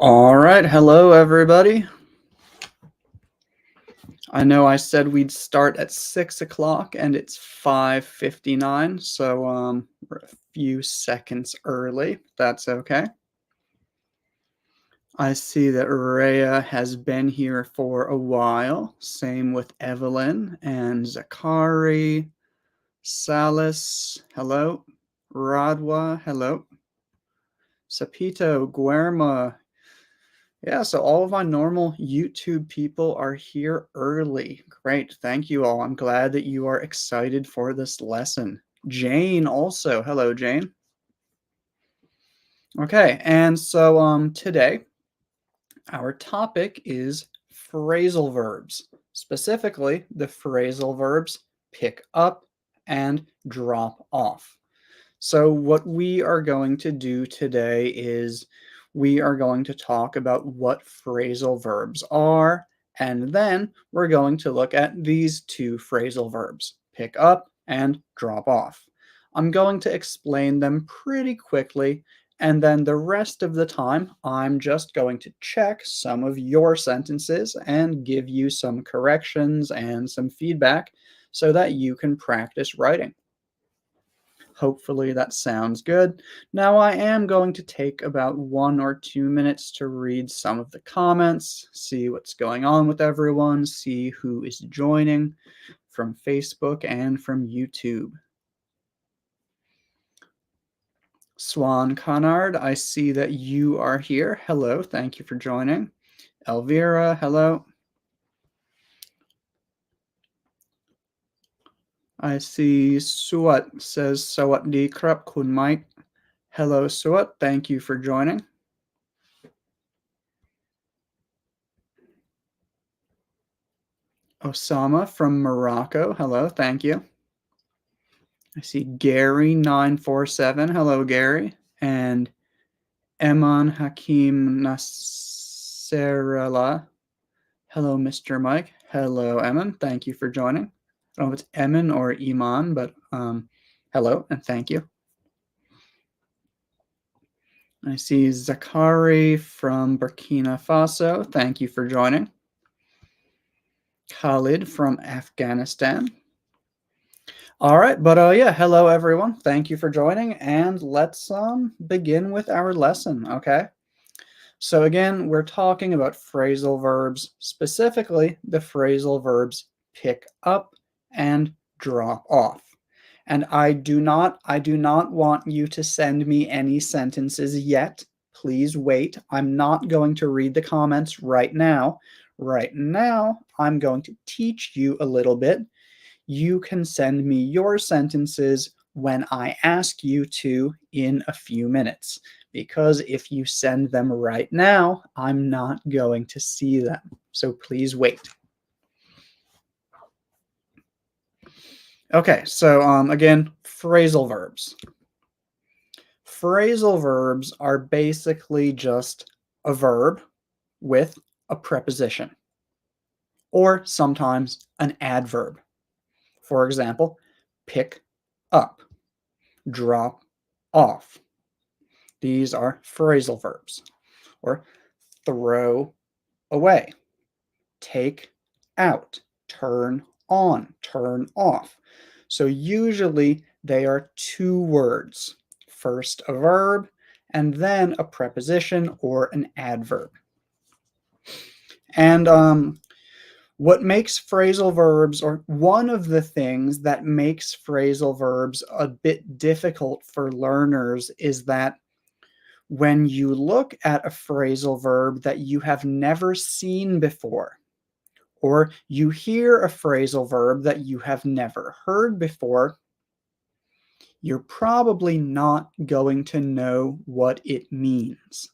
All right, hello everybody. I know I said we'd start at 6 o'clock and it's 5:59, so we're a few seconds early. That's okay. I see that Rhea has been here for a while. Same with Evelyn and Zakari, Salis, hello. Radwa, hello. Sapito, Guerma. Yeah, so all of my normal YouTube people are here early. Great, thank you all. I'm glad that you are excited for this lesson. Jane also. Hello, Jane. Okay, and so today our topic is phrasal verbs. Specifically, the phrasal verbs pick up and drop off. So what we are going to do today is we are going to talk about what phrasal verbs are, and then we're going to look at these two phrasal verbs, pick up and drop off. I'm going to explain them pretty quickly, and then the rest of the time, I'm just going to check some of your sentences and give you some corrections and some feedback so that you can practice writing. Hopefully that sounds good. Now I am going to take about 1 or 2 minutes to read some of the comments, see what's going on with everyone, see who is joining from Facebook and from YouTube. Swan Conard, I see that you are here. Hello, thank you for joining. Elvira, hello. I see Suat says Sawatdi Krap Kun Mike. Hello, Suat, thank you for joining. Osama from Morocco. Hello, thank you. I see Gary947. Hello, Gary. And Eman Hakim Nasserallah. Hello, Mr. Mike. Hello, Eman. Thank you for joining. I don't know if it's Eman or Iman, but hello and thank you. I see Zakari from Burkina Faso. Thank you for joining. Khalid from Afghanistan. All right, but yeah, hello everyone. Thank you for joining, and let's begin with our lesson, okay? So again, we're talking about phrasal verbs, specifically the phrasal verbs pick up and drop off. And I do not want you to send me any sentences yet. Please wait. I'm not going to read the comments right now. Right now, I'm going to teach you a little bit. You can send me your sentences when I ask you to in a few minutes, because if you send them right now, I'm not going to see them. So please wait. Okay, so again, phrasal verbs. Phrasal verbs are basically just a verb with a preposition, or sometimes an adverb. For example, pick up, drop off. These are phrasal verbs. Or throw away, take out, turn on, turn off. So usually they are two words. First a verb, and then a preposition or an adverb. And what makes phrasal verbs, or one of the things that makes phrasal verbs a bit difficult for learners, is that when you look at a phrasal verb that you have never seen before, or you hear a phrasal verb that you have never heard before, you're probably not going to know what it means,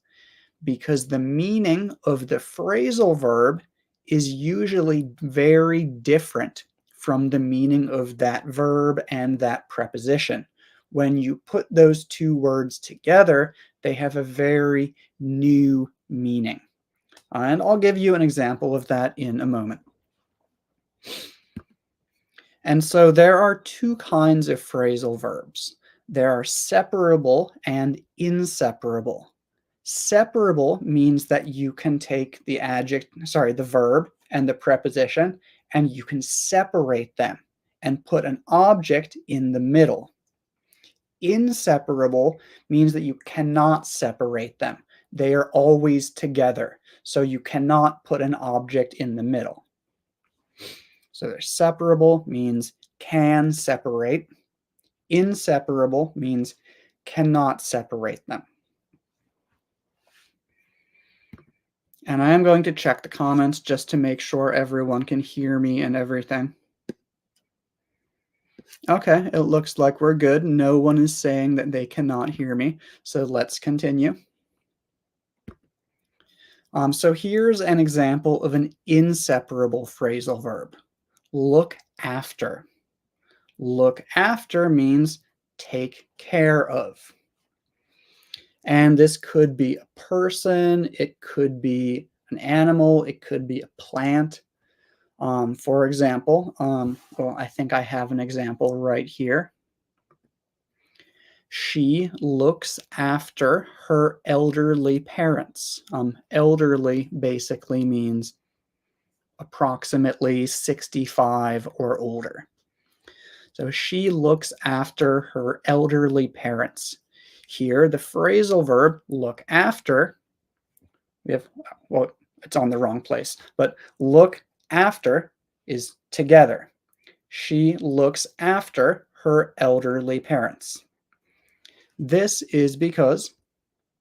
because the meaning of the phrasal verb is usually very different from the meaning of that verb and that preposition. When you put those two words together, they have a very new meaning. And I'll give you an example of that in a moment. And so there are two kinds of phrasal verbs. There are separable and inseparable. Separable means that you can take the the verb and the preposition, and you can separate them and put an object in the middle. Inseparable means that you cannot separate them. They are always together, so you cannot put an object in the middle. So they're separable means can separate. Inseparable means cannot separate them. And I am going to check the comments just to make sure everyone can hear me and everything. Okay, it looks like we're good. No one is saying that they cannot hear me, so let's continue. So here's an example of an inseparable phrasal verb. Look after. Look after means take care of. And this could be a person, it could be an animal, it could be a plant. For example, well, I think I have an example right here. She looks after her elderly parents. Elderly basically means approximately 65 or older. So she looks after her elderly parents. Here, the phrasal verb look after, well, it's on the wrong place, but look after is together. She looks after her elderly parents. This is because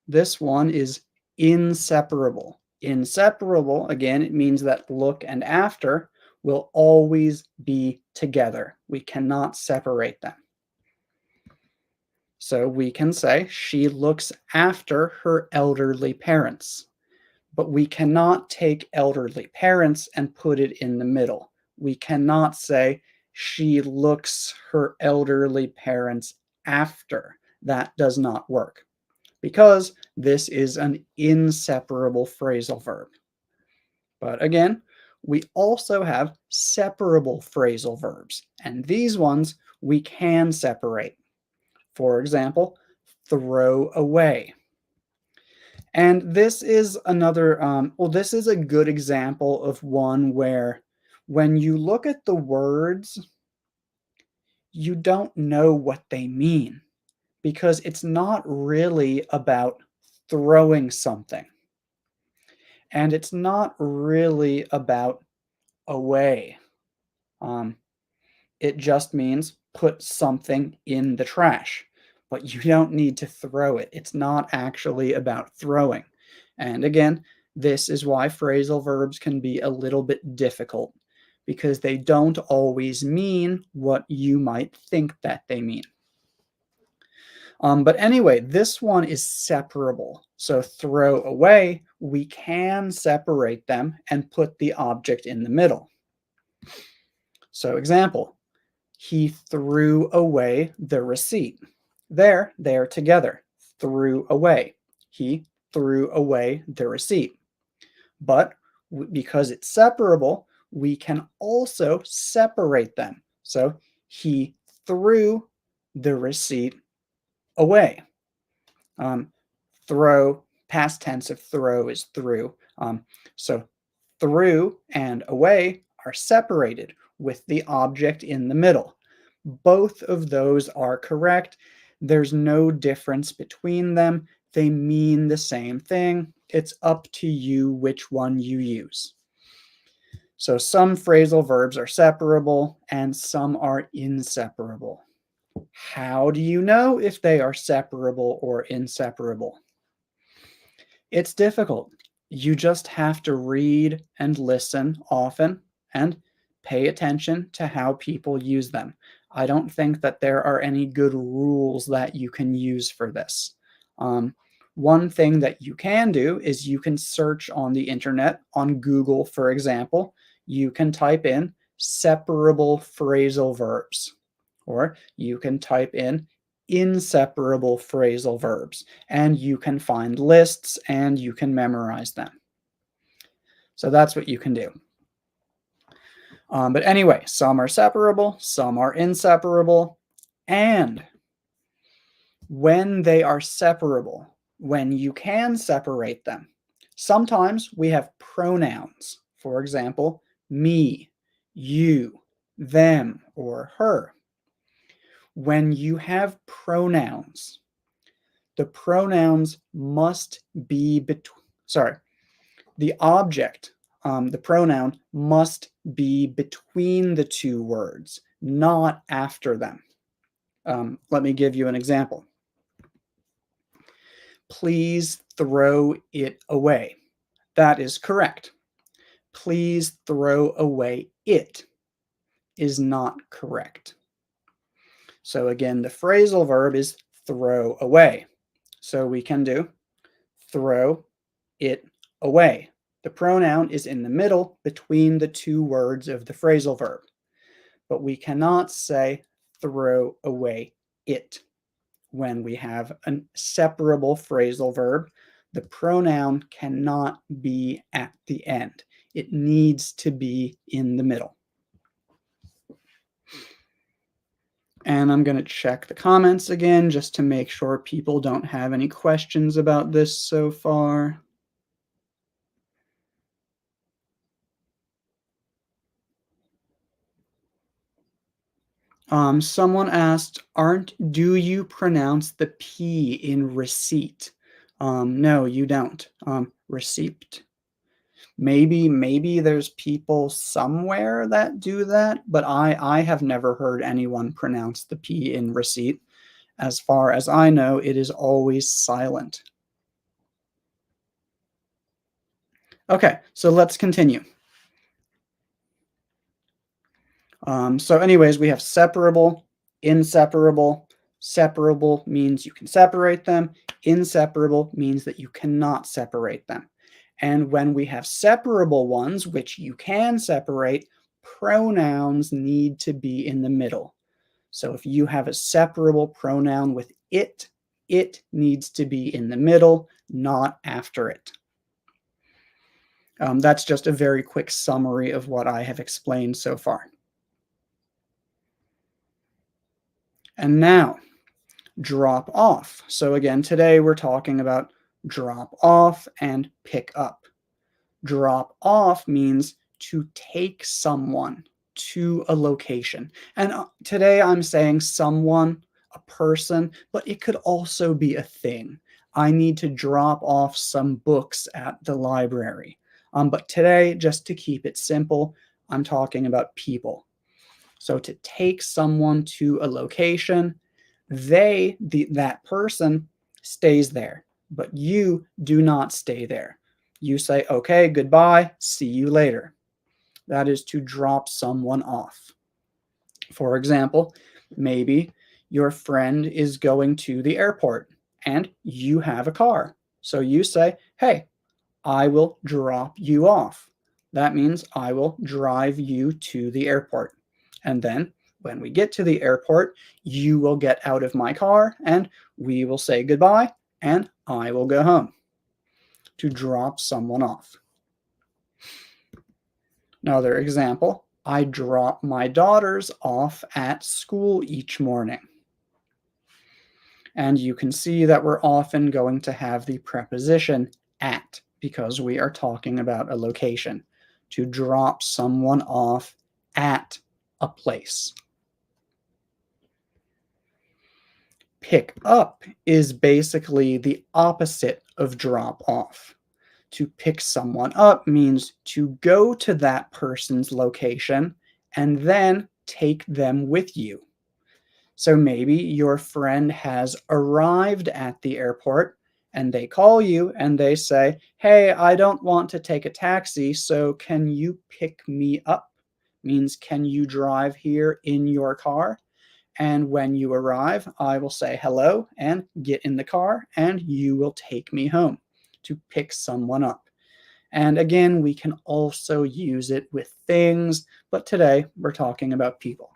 this one is inseparable. Inseparable, again, it means that look and after will always be together. We cannot separate them. So we can say she looks after her elderly parents. But we cannot take elderly parents and put it in the middle. We cannot say she looks her elderly parents after. That does not work because this is an inseparable phrasal verb. But again, we also have separable phrasal verbs, and these ones we can separate. For example, throw away. And this is another, this is a good example of one where when you look at the words, you don't know what they mean because it's not really about throwing something. And it's not really about away. It just means put something in the trash, but you don't need to throw it. It's not actually about throwing. And again, this is why phrasal verbs can be a little bit difficult because they don't always mean what you might think that they mean. But anyway, this one is separable. So throw away, we can separate them and put the object in the middle. So example, he threw away the receipt. There, they are together. Threw away. He threw away the receipt. But because it's separable, we can also separate them. So he threw the receipt away. Throw, past tense of throw is threw. So threw and away are separated with the object in the middle. Both of those are correct. There's no difference between them. They mean the same thing. It's up to you which one you use. So some phrasal verbs are separable and some are inseparable. How do you know if they are separable or inseparable? It's difficult. You just have to read and listen often and pay attention to how people use them. I don't think that there are any good rules that you can use for this. One thing that you can do is you can search on the internet, on Google, for example. You can type in separable phrasal verbs, or you can type in inseparable phrasal verbs, and you can find lists and you can memorize them. So that's what you can do. But anyway, some are separable, some are inseparable, and when they are separable, when you can separate them. Sometimes we have pronouns. For example, me, you, them, or her. When you have pronouns, the pronouns must be between, the object, the pronoun must be between the two words, not after them. Let me give you an example. Please throw it away. That is correct. Please throw away it is not correct. So again, the phrasal verb is throw away. So we can do throw it away. The pronoun is in the middle between the two words of the phrasal verb. But we cannot say throw away it. When we have a separable phrasal verb, the pronoun cannot be at the end. It needs to be in the middle. And I'm going to check the comments again just to make sure people don't have any questions about this so far. Someone asked, do you pronounce the P in receipt? No, you don't. Receipt. Maybe there's people somewhere that do that, but I have never heard anyone pronounce the P in receipt. As far as I know, it is always silent. Okay, so let's continue. So anyways, we have separable, inseparable. Separable means you can separate them. Inseparable means that you cannot separate them. And when we have separable ones, which you can separate, pronouns need to be in the middle. So if you have a separable pronoun with it needs to be in the middle, not after it. That's just a very quick summary of what I have explained so far. And now, drop off. So again, today we're talking about drop off and pick up. Drop off means to take someone to a location. And today I'm saying someone, a person, but it could also be a thing. I need to drop off some books at the library. But today, just to keep it simple, I'm talking about people. So to take someone to a location, that person stays there, but you do not stay there. You say, okay, goodbye, see you later. That is to drop someone off. For example, maybe your friend is going to the airport and you have a car. So you say, hey, I will drop you off. That means I will drive you to the airport. And then when we get to the airport, you will get out of my car and we will say goodbye and I will go home. To drop someone off. Another example, I drop my daughters off at school each morning. And you can see that we're often going to have the preposition at because we are talking about a location. To drop someone off at a place. Pick up is basically the opposite of drop off. To pick someone up means to go to that person's location and then take them with you. So maybe your friend has arrived at the airport and they call you and they say, hey, I don't want to take a taxi, so can you pick me up? Means can you drive here in your car? And when you arrive, I will say hello and get in the car and you will take me home. To pick someone up. And again, we can also use it with things, but today we're talking about people.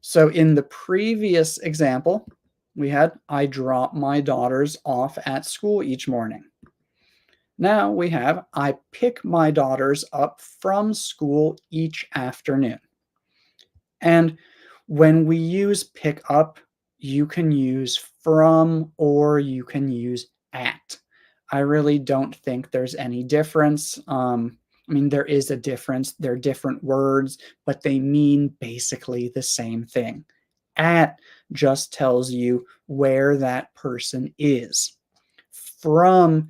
So in the previous example, we had I drop my daughters off at school each morning. Now we have I pick my daughters up from school each afternoon. And when we use pick up, you can use from, or you can use at. I really don't think there's any difference. I mean, there is a difference. They're different words, but they mean basically the same thing. At just tells you where that person is. From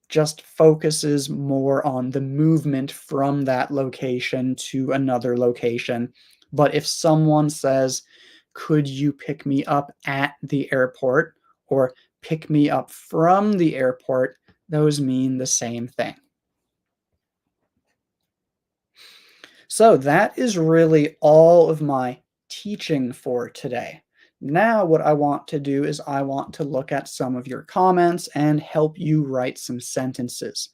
just focuses more on the movement from that location to another location. But if someone says, "Could you pick me up at the airport?" or "Pick me up from the airport," those mean the same thing. So that is really all of my teaching for today. Now, what I want to do is I want to look at some of your comments and help you write some sentences.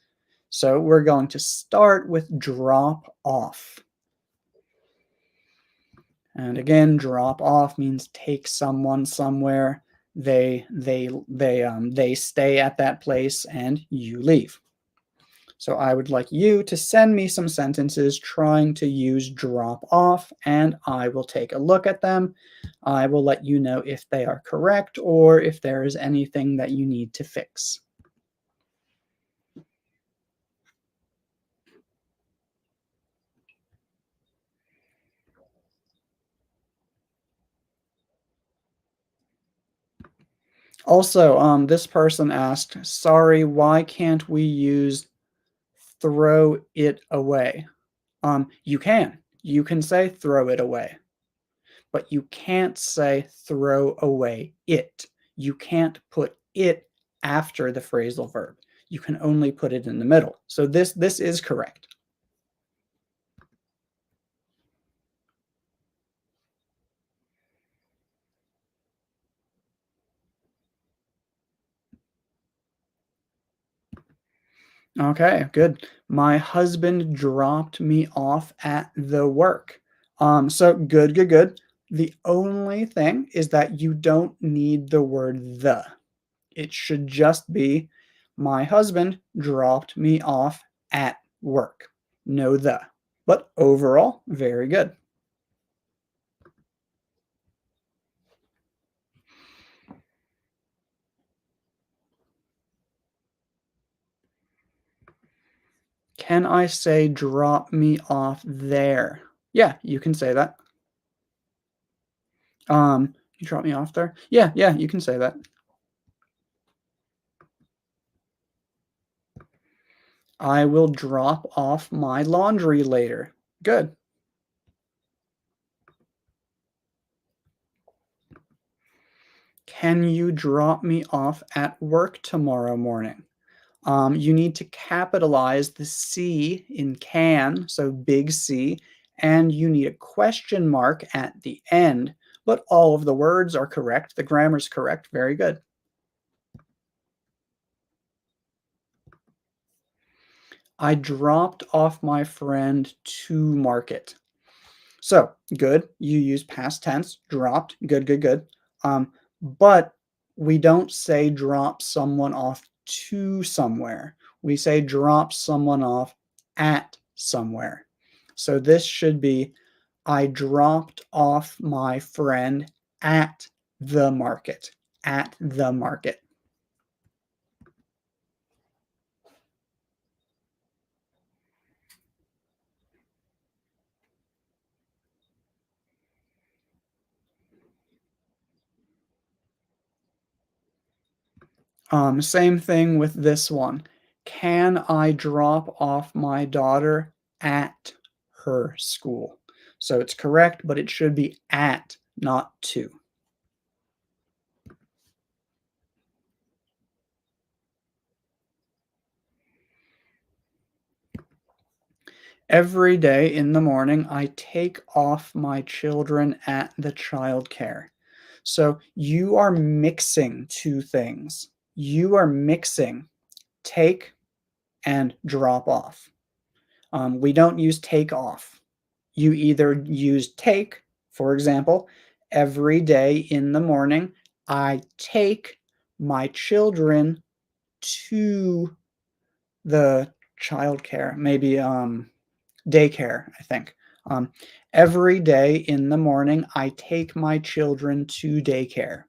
So we're going to start with drop off. And again, drop off means take someone somewhere. They stay at that place and you leave. So I would like you to send me some sentences trying to use drop off, and I will take a look at them. I will let you know if they are correct or if there is anything that you need to fix. Also, this person asked, sorry, why can't we use throw it away? You can. You can say throw it away, but you can't say throw away it. You can't put it after the phrasal verb. You can only put it in the middle. So this is correct. Okay, good. My husband dropped me off at the work. So good, good, good. The only thing is that you don't need the word the. It should just be my husband dropped me off at work. No the. But overall, very good. Can I say drop me off there? Yeah, you can say that. You drop me off there? Yeah, yeah, you can say that. I will drop off my laundry later. Good. Can you drop me off at work tomorrow morning? You need to capitalize the C in can, so big C, and you need a question mark at the end. But all of the words are correct. The grammar's correct. Very good. I dropped off my friend to market. So good. You use past tense, dropped. Good, good, good. But we don't say drop someone off to somewhere. We say drop someone off at somewhere. So this should be I dropped off my friend at the market. At the market. Same thing with this one. Can I drop off my daughter at her school? So it's correct, but it should be at, not to. Every day in the morning, I take off my children at the childcare. So you are mixing two things. You are mixing take and drop off. We don't use take off. You either use take, for example, every day in the morning, I take my children to the childcare, maybe daycare, I think. Um, every day in the morning, I take my children to daycare.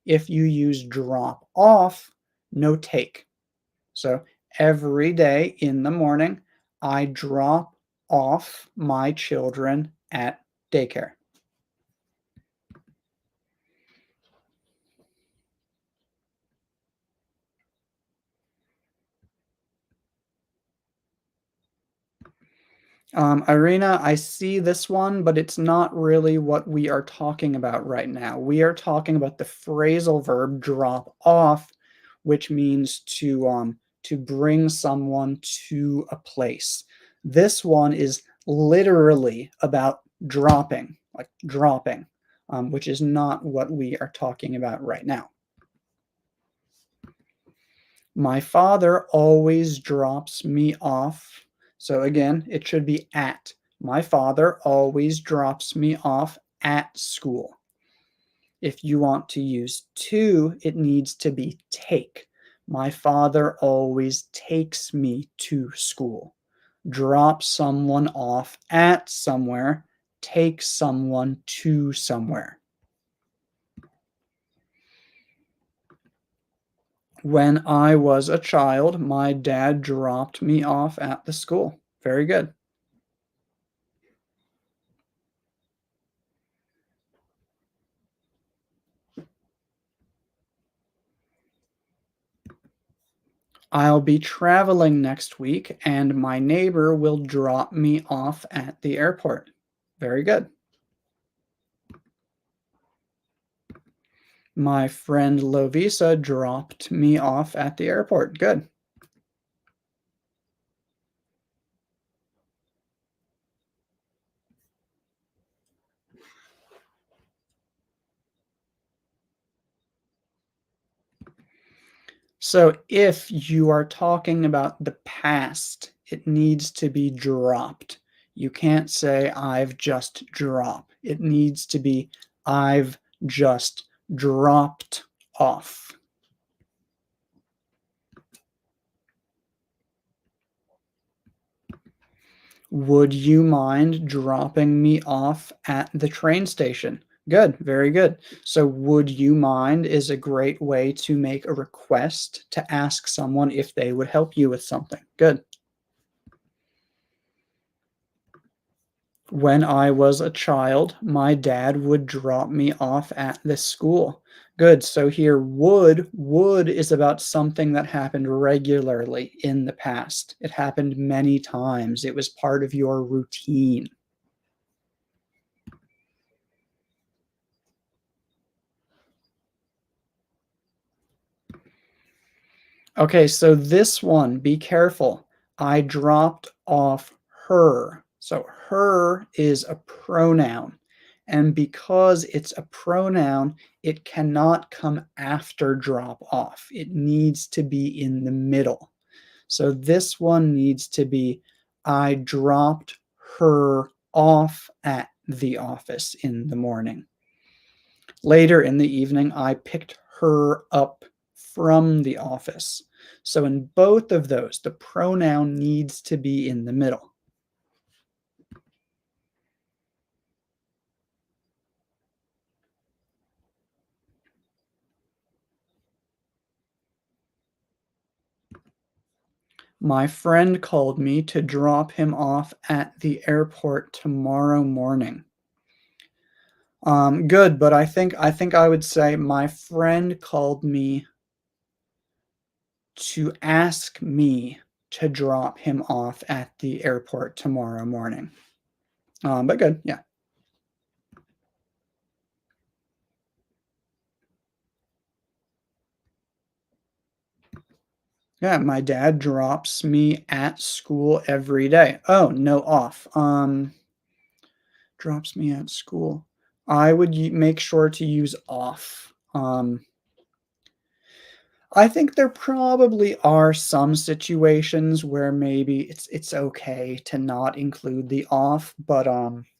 If you use drop off, no take. So every day in the morning, I drop off my children at daycare. Irina, I see this one, but it's not really what we are talking about right now. We are talking about the phrasal verb drop off, which means to bring someone to a place. This one is literally about dropping, like dropping, which is not what we are talking about right now. My father always drops me off. So again, it should be at. My father always drops me off at school. If you want to use to, it needs to be take. My father always takes me to school. Drop someone off at somewhere, take someone to somewhere. When I was a child, my dad dropped me off at the school. Very good. I'll be traveling next week and my neighbor will drop me off at the airport. Very good. My friend Lovisa dropped me off at the airport. Good. So if you are talking about the past, it needs to be dropped. You can't say I've just dropped. It needs to be I've just dropped off. Would you mind dropping me off at the train station? Good, very good. So, would you mind is a great way to make a request to ask someone if they would help you with something. Good. When I was a child, my dad would drop me off at this school. Good. So here would is about something that happened regularly in the past. It happened many times. It was part of your routine. Okay, so this one, be careful. I dropped off her. So her is a pronoun. And because it's a pronoun, it cannot come after drop off. It needs to be in the middle. So this one needs to be I dropped her off at the office in the morning. Later in the evening, I picked her up from the office. So in both of those, the pronoun needs to be in the middle. My friend called me to drop him off at the airport tomorrow morning. Good, but I think I would say my friend called me to ask me to drop him off at the airport tomorrow morning. But good, yeah. Yeah, my dad drops me at school every day. Oh, no off. Drops me at school. I would make sure to use off. I think there probably are some situations where maybe it's okay to not include the off, but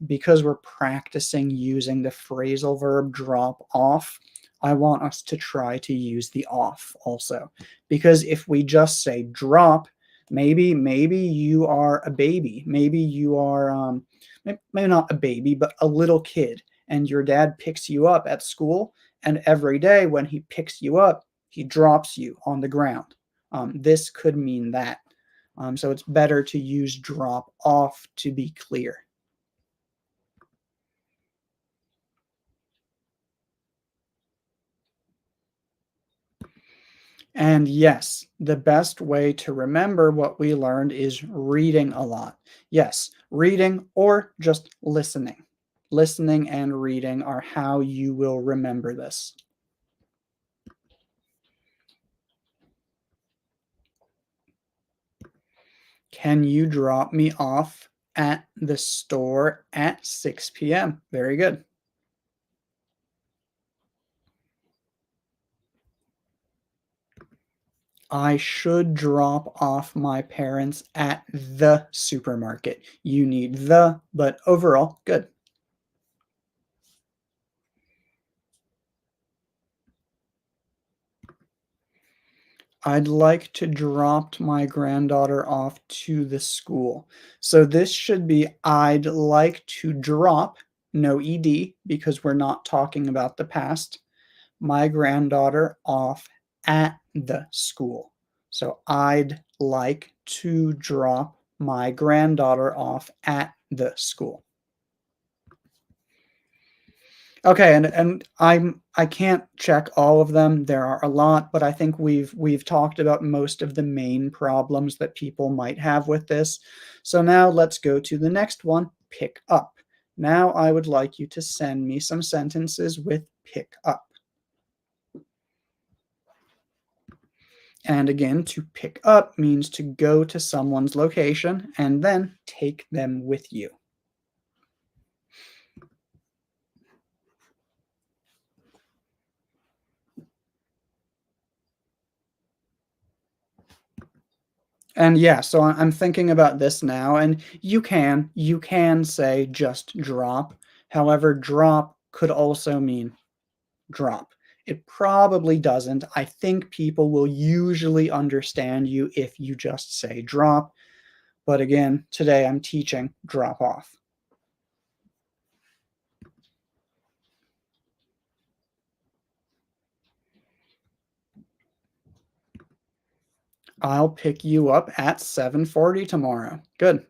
because we're practicing using the phrasal verb drop off, I want us to try to use the off also. Because if we just say drop, maybe you are a baby, maybe you are maybe not a baby, but a little kid, and your dad picks you up at school And every day when he picks you up, he drops you on the ground. This could mean that. So it's better to use drop off to be clear. And yes, the best way to remember what we learned is reading a lot. Yes, reading or just listening. Listening and reading are how you will remember this. Can you drop me off at the store at 6 p.m.? Very good. I should drop off my parents at the supermarket. You need the, but overall, good. I'd like to drop my granddaughter off to the school. So this should be I'd like to drop, no ed, because we're not talking about the past, my granddaughter off at the school. So I'd like to drop my granddaughter off at the school. Okay, and I can't check all of them. There are a lot, but I think we've talked about most of the main problems that people might have with this. So now let's go to the next one, pick up. Now I would like you to send me some sentences with pick up. And again, to pick up means to go to someone's location and then take them with you. And yeah, so I'm thinking about this now, and you can say just drop. However, drop could also mean drop. It probably doesn't. I think people will usually understand you if you just say drop. But again, today I'm teaching drop off. I'll pick you up at 7:40 tomorrow. Good.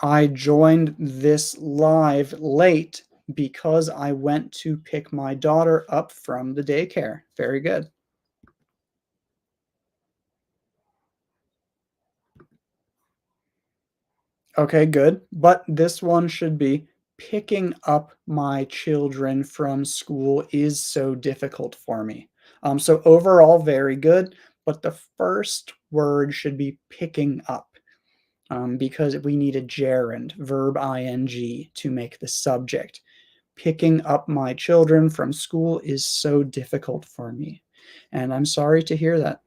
I joined this live late because I went to pick my daughter up from the daycare. Very good. Okay, good. But this one should be picking up my children from school is so difficult for me. So overall, very good. But the first word should be picking up because we need a gerund, verb ing, to make the subject. Picking up my children from school is so difficult for me. And I'm sorry to hear that.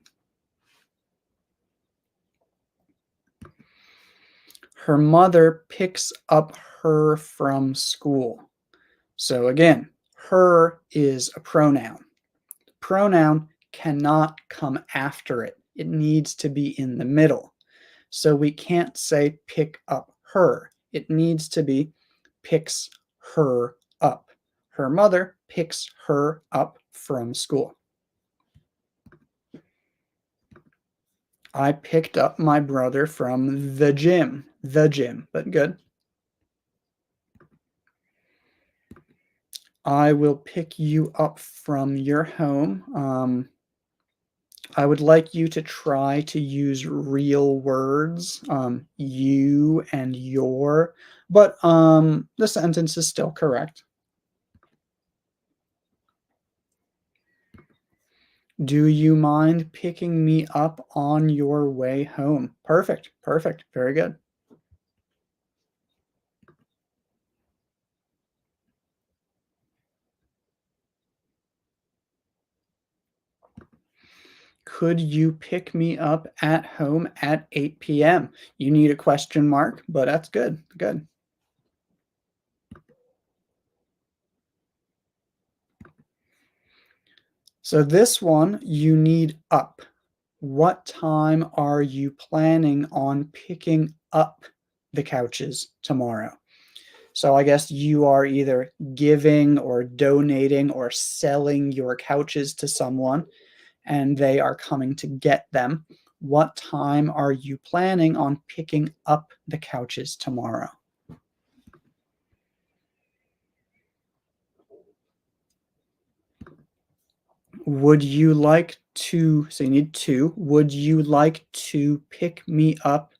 Her mother picks up her from school. So again, her is a pronoun. Pronoun cannot come after it. It needs to be in the middle. So we can't say pick up her. It needs to be picks her up. Her mother picks her up from school. I picked up my brother from the gym, but good. I will pick you up from your home. I would like you to try to use real words, you and your, but the sentence is still correct. Do you mind picking me up on your way home? Perfect, perfect, very good. Could you pick me up at home at 8 p.m.? You need a question mark, but that's good, good. So this one, you need up. What time are you planning on picking up the couches tomorrow? So I guess you are either giving or donating or selling your couches to someone and they are coming to get them. What time are you planning on picking up the couches tomorrow? Would you like to, so you need to, would you like to pick me up?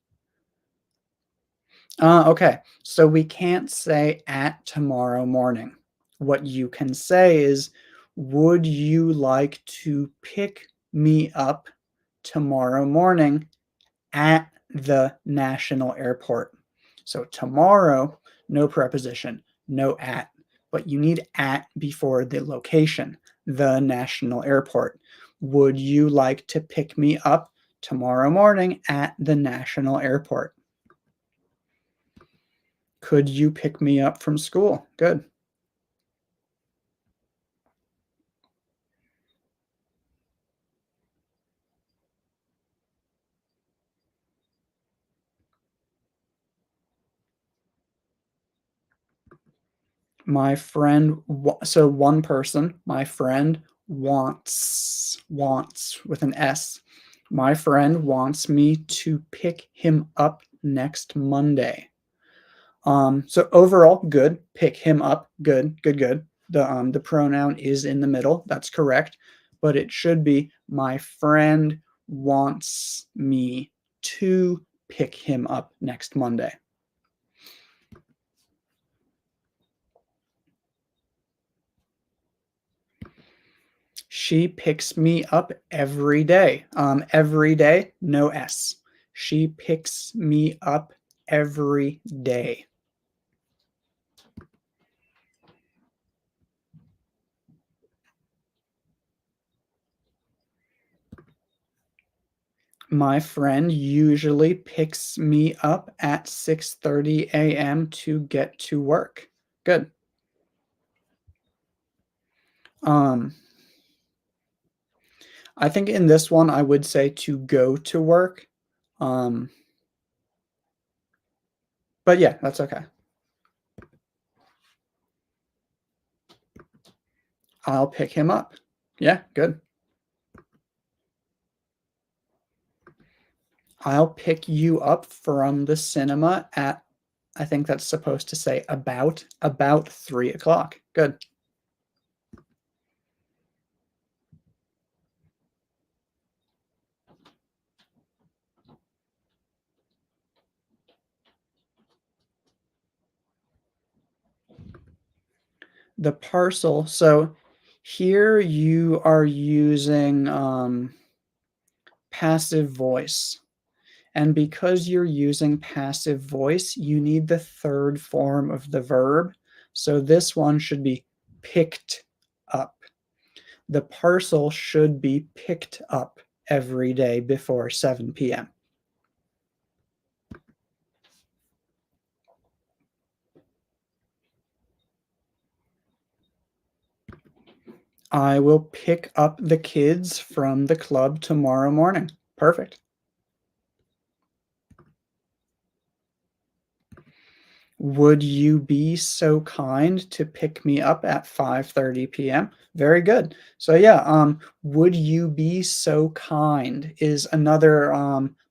Okay, so we can't say at tomorrow morning. What you can say is, would you like to pick me up tomorrow morning at the national airport? So tomorrow, no preposition, no at, but you need at before the location, the national airport. Would you like to pick me up tomorrow morning at the national airport? Could you pick me up from school? Good. My friend, so one person, my friend wants with an S. My friend wants me to pick him up next Monday. So overall, good. Pick him up. Good, good, good. The pronoun is in the middle. That's correct. But it should be my friend wants me to pick him up next Monday. She picks me up every day. Every day, no S. She picks me up every day. My friend usually picks me up at 6:30 a.m. to get to work. Good. Um, I think in this one I would say to go to work. Um, but yeah, that's okay. I'll pick him up. Yeah, good. I'll pick you up from the cinema at, I think that's supposed to say about 3 o'clock. Good. The parcel. So here you are using passive voice. And because you're using passive voice, you need the third form of the verb. So this one should be picked up. The parcel should be picked up every day before 7 p.m. I will pick up the kids from the club tomorrow morning. Perfect. Would you be so kind to pick me up at 5:30 p.m.? Very good. So yeah, would you be so kind is another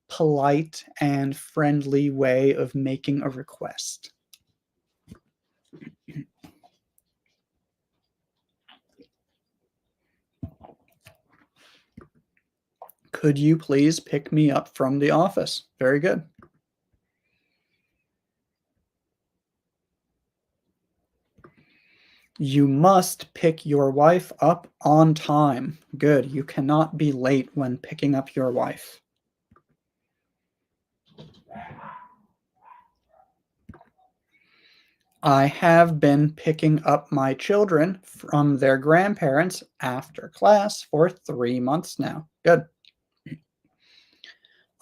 polite and friendly way of making a request. Could you please pick me up from the office? Very good. You must pick your wife up on time. Good. You cannot be late when picking up your wife. I have been picking up my children from their grandparents after class for 3 months now. Good.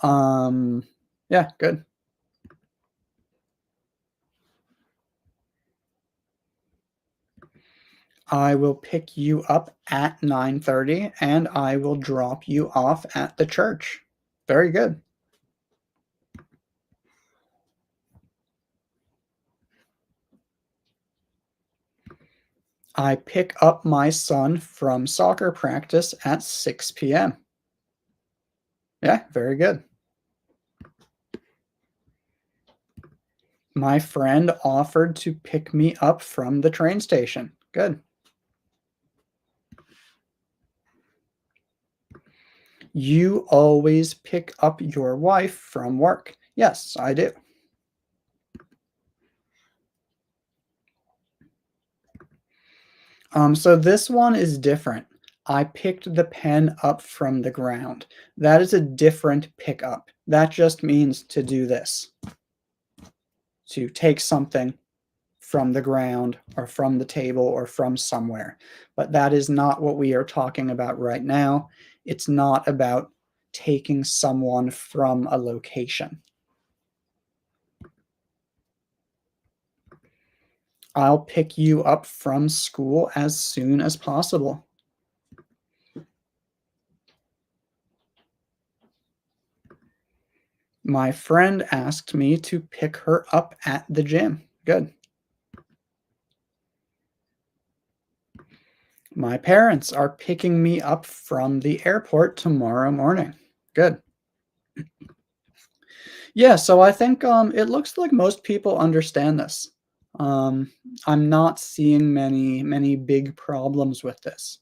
Um, yeah, good. I will pick you up at 9:30 and I will drop you off at the church. Very good. I pick up my son from soccer practice at 6 p.m. Yeah, very good. My friend offered to pick me up from the train station. Good. You always pick up your wife from work. Yes, I do. So this one is different. I picked the pen up from the ground. That is a different pickup. That just means to do this, to take something from the ground or from the table or from somewhere. But that is not what we are talking about right now. It's not about taking someone from a location. I'll pick you up from school as soon as possible. My friend asked me to pick her up at the gym. Good. My parents are picking me up from the airport tomorrow morning. Good. Yeah, so I think it looks like most people understand this. Um, I'm not seeing many big problems with this.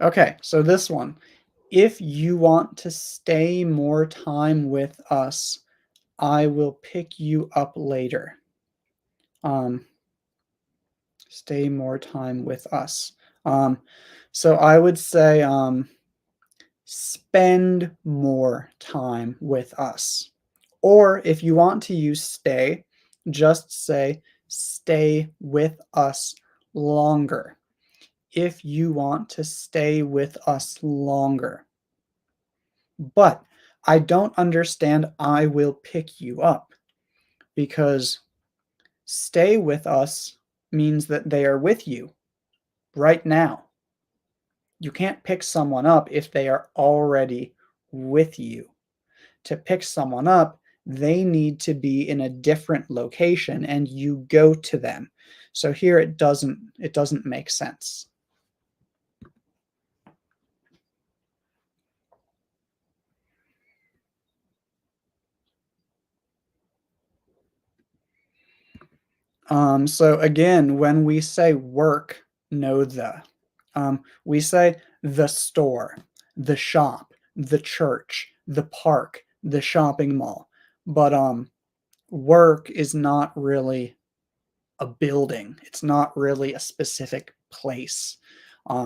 Okay, so this one. If you want to stay more time with us, I will pick you up later. Um, stay more time with us. Um, so I would say spend more time with us. Or if you want to use stay, just say stay with us longer. If you want to stay with us longer. But I don't understand I will pick you up because stay with us means that they are with you right now. You can't pick someone up if they are already with you. To pick someone up, they need to be in a different location and you go to them. So here it doesn't make sense. So again, when we say work, know the. We say the store, the shop, the church, the park, the shopping mall. But work is not really a building. It's not really a specific place.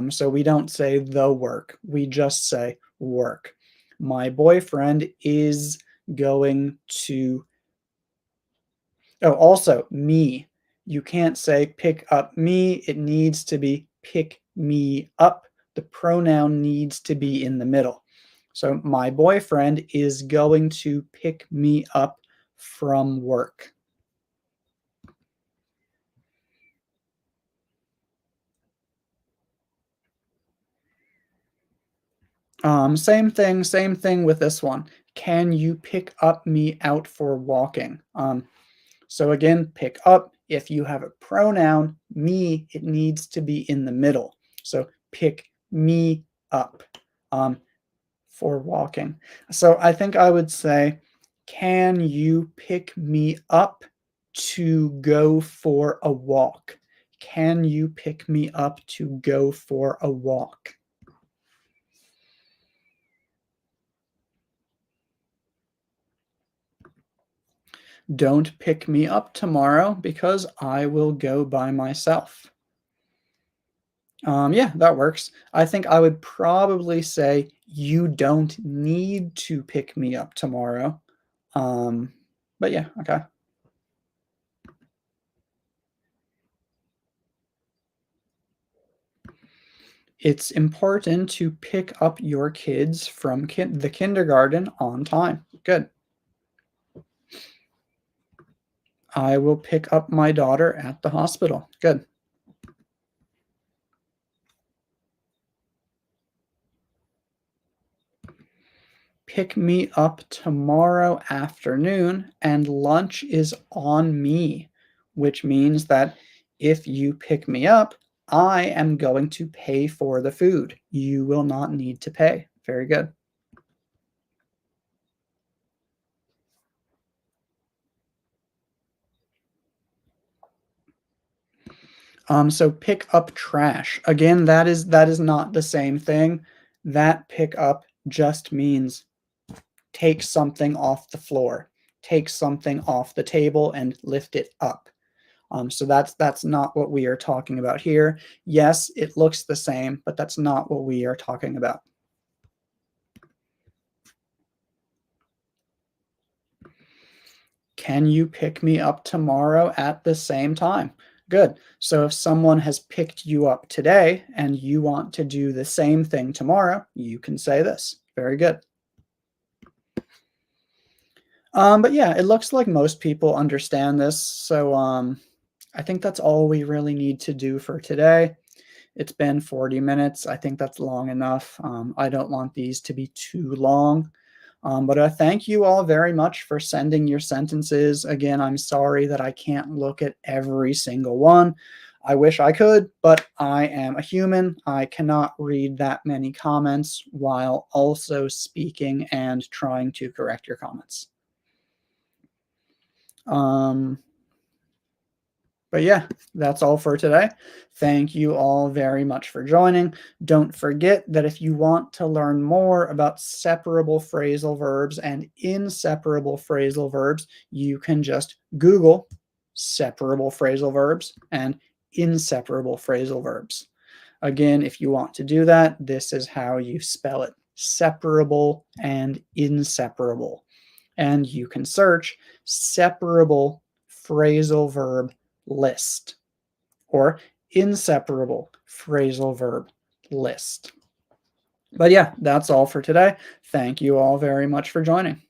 So we don't say the work. We just say work. My boyfriend is going to. Oh, also me. You can't say pick up me. It needs to be pick me up. The pronoun needs to be in the middle. So my boyfriend is going to pick me up from work. Same thing with this one. Can you pick up me out for walking? So again, pick up. If you have a pronoun, me, it needs to be in the middle. So pick me up um, for walking. So I think I would say, can you pick me up to go for a walk? Can you pick me up to go for a walk? Don't pick me up tomorrow because I will go by myself. Yeah, that works. I think I would probably say you don't need to pick me up tomorrow. Um, but yeah, okay. It's important to pick up your kids from the kindergarten on time. Good. I will pick up my daughter at the hospital. Good. pick me up tomorrow afternoon and lunch is on me, which means that if you pick me up, I am going to pay for the food. You will not need to pay. Very good. So pick up trash. Again, that is not the same thing. That pick up just means take something off the floor, take something off the table and lift it up. So that's not what we are talking about here. Yes, it looks the same, but that's not what we are talking about. Can you pick me up tomorrow at the same time? Good. So if someone has picked you up today and you want to do the same thing tomorrow, you can say this. Very good. But yeah, it looks like most people understand this. So I think that's all we really need to do for today. It's been 40 minutes. I think that's long enough. I don't want these to be too long. But thank you all very much for sending your sentences. Again, I'm sorry that I can't look at every single one. I wish I could, but I am a human. I cannot read that many comments while also speaking and trying to correct your comments. But yeah, that's all for today. Thank you all very much for joining. Don't forget that if you want to learn more about separable phrasal verbs and inseparable phrasal verbs, you can just Google separable phrasal verbs and inseparable phrasal verbs. Again, if you want to do that, this is how you spell it: separable and inseparable. And you can search separable phrasal verb list or inseparable phrasal verb list. But yeah, that's all for today. Thank you all very much for joining.